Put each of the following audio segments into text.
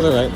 to the right.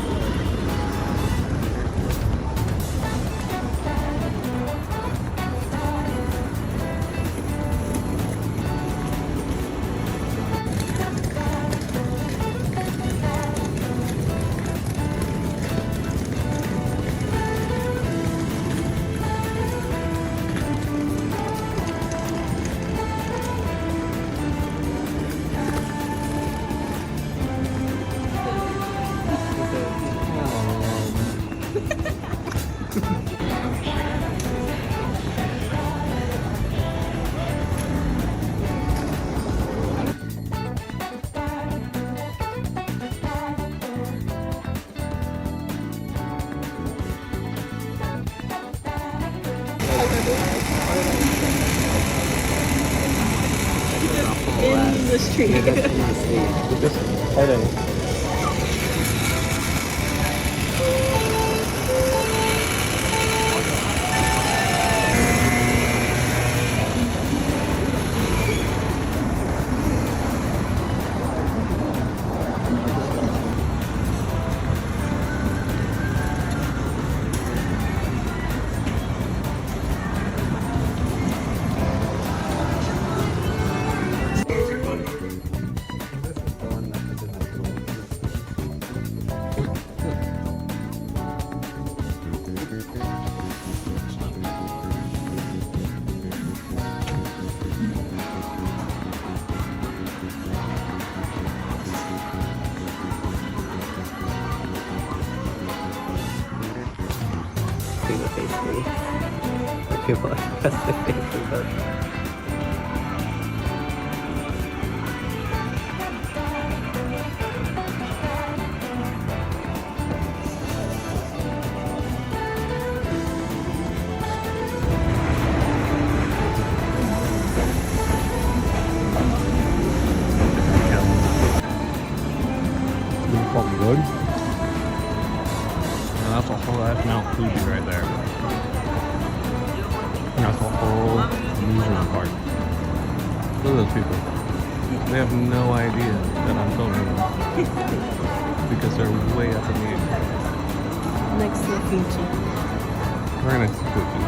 In the street. Just head in. People are fascinated about fucking good. That's a whole that's Mount Fuji right there. That's a whole amusement park. Look at those people. They have no idea that I'm filming them. Because they're way up in the air. Next to Fiji. Right next to Fuji.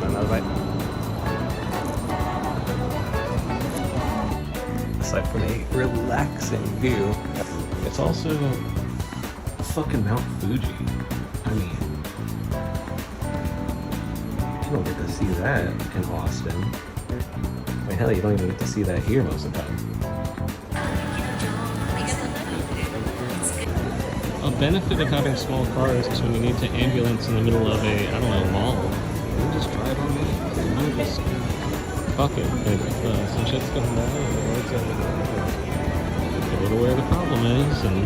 Another bite. Aside from a relaxing view, it's also fucking Mount Fuji. I mean, you don't get to see that in Austin. I mean, hell, you don't even get to see that here most of the time. A benefit of having small cars is when you need to ambulance in the middle of a, I don't know, mall, you just drive on in. You just fuck it. If some shit's going down and the road's over there, go to where the problem is and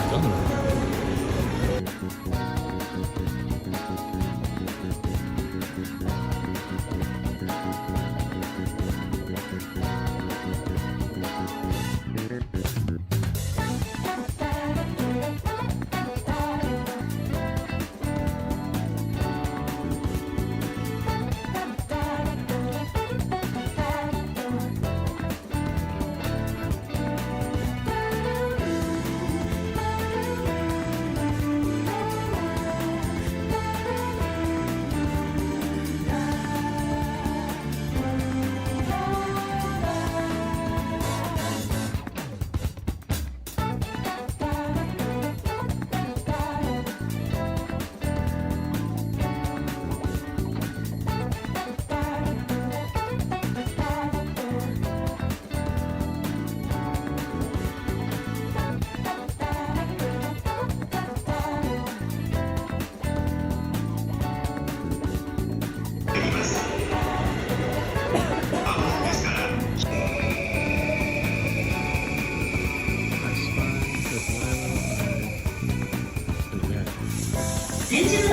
done. Engine